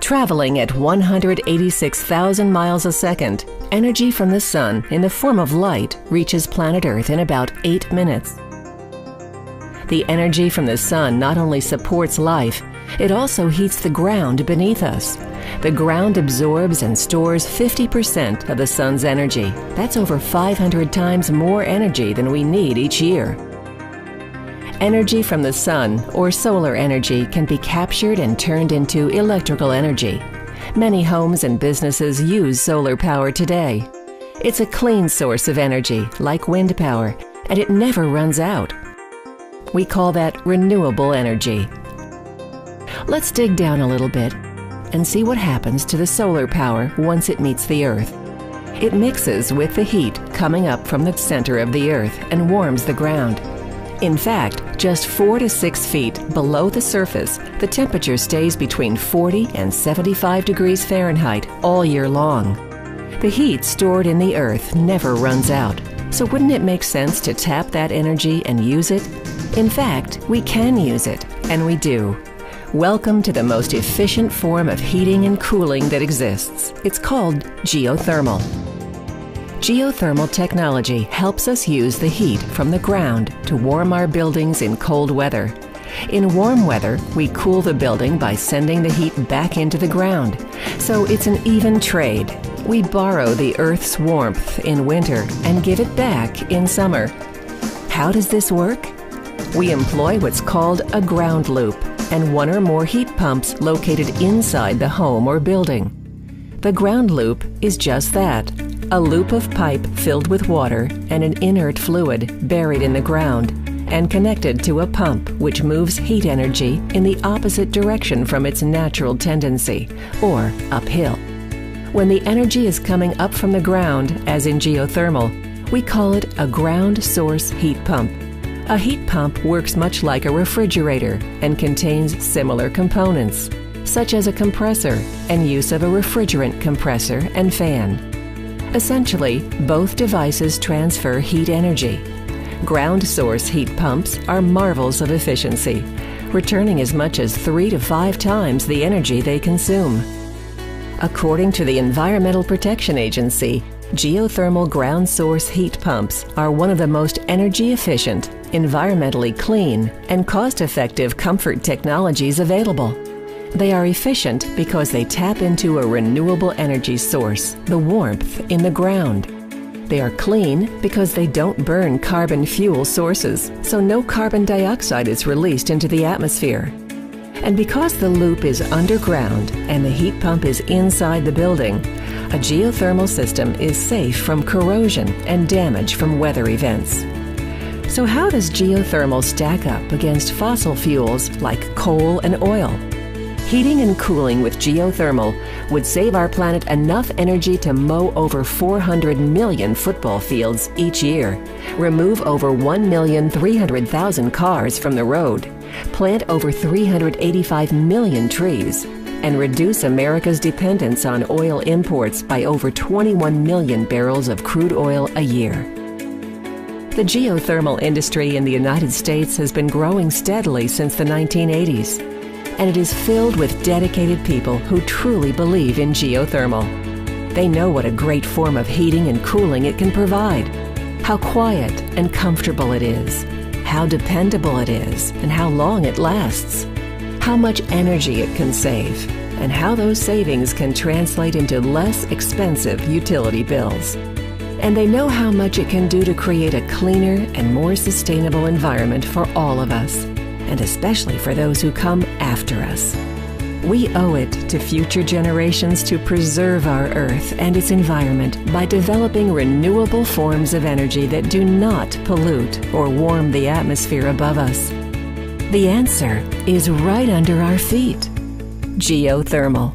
Traveling at 186,000 miles a second, energy from the sun in the form of light reaches planet Earth in about 8 minutes. The energy from the sun not only supports life, it also heats the ground beneath us. The ground absorbs and stores 50% of the sun's energy. That's over 500 times more energy than we need each year. Energy from the sun, or solar energy, can be captured and turned into electrical energy. Many homes and businesses use solar power today. It's a clean source of energy, like wind power, and it never runs out. We call that renewable energy. Let's dig down a little bit and see what happens to the solar power once it meets the Earth. It mixes with the heat coming up from the center of the Earth and warms the ground. In fact, just 4 to 6 feet below the surface, the temperature stays between 40 and 75 degrees Fahrenheit all year long. The heat stored in the Earth never runs out, so wouldn't it make sense to tap that energy and use it? In fact, we can use it, and we do. Welcome to the most efficient form of heating and cooling that exists. It's called geothermal. Geothermal technology helps us use the heat from the ground to warm our buildings in cold weather. In warm weather, we cool the building by sending the heat back into the ground. So it's an even trade. We borrow the Earth's warmth in winter and give it back in summer. How does this work? We employ what's called a ground loop and one or more heat pumps located inside the home or building. The ground loop is just that, a loop of pipe filled with water and an inert fluid buried in the ground and connected to a pump which moves heat energy in the opposite direction from its natural tendency, or uphill. When the energy is coming up from the ground, as in geothermal, we call it a ground source heat pump. A heat pump works much like a refrigerator and contains similar components, such as a compressor and use of a refrigerant compressor and fan. Essentially, both devices transfer heat energy. Ground source heat pumps are marvels of efficiency, returning as much as 3 to 5 times the energy they consume. According to the Environmental Protection Agency, geothermal ground source heat pumps are one of the most energy efficient, environmentally clean, and cost-effective comfort technologies available. They are efficient because they tap into a renewable energy source, the warmth in the ground. They are clean because they don't burn carbon fuel sources, so no carbon dioxide is released into the atmosphere. And because the loop is underground and the heat pump is inside the building, a geothermal system is safe from corrosion and damage from weather events. So how does geothermal stack up against fossil fuels like coal and oil? Heating and cooling with geothermal would save our planet enough energy to mow over 400 million football fields each year, remove over 1,300,000 cars from the road, plant over 385 million trees, and reduce America's dependence on oil imports by over 21 million barrels of crude oil a year. The geothermal industry in the United States has been growing steadily since the 1980s, and it is filled with dedicated people who truly believe in geothermal. They know what a great form of heating and cooling it can provide, how quiet and comfortable it is, how dependable it is, and how long it lasts, how much energy it can save, and how those savings can translate into less expensive utility bills. And they know how much it can do to create a cleaner and more sustainable environment for all of us, and especially for those who come after us. We owe it to future generations to preserve our Earth and its environment by developing renewable forms of energy that do not pollute or warm the atmosphere above us. The answer is right under our feet: geothermal.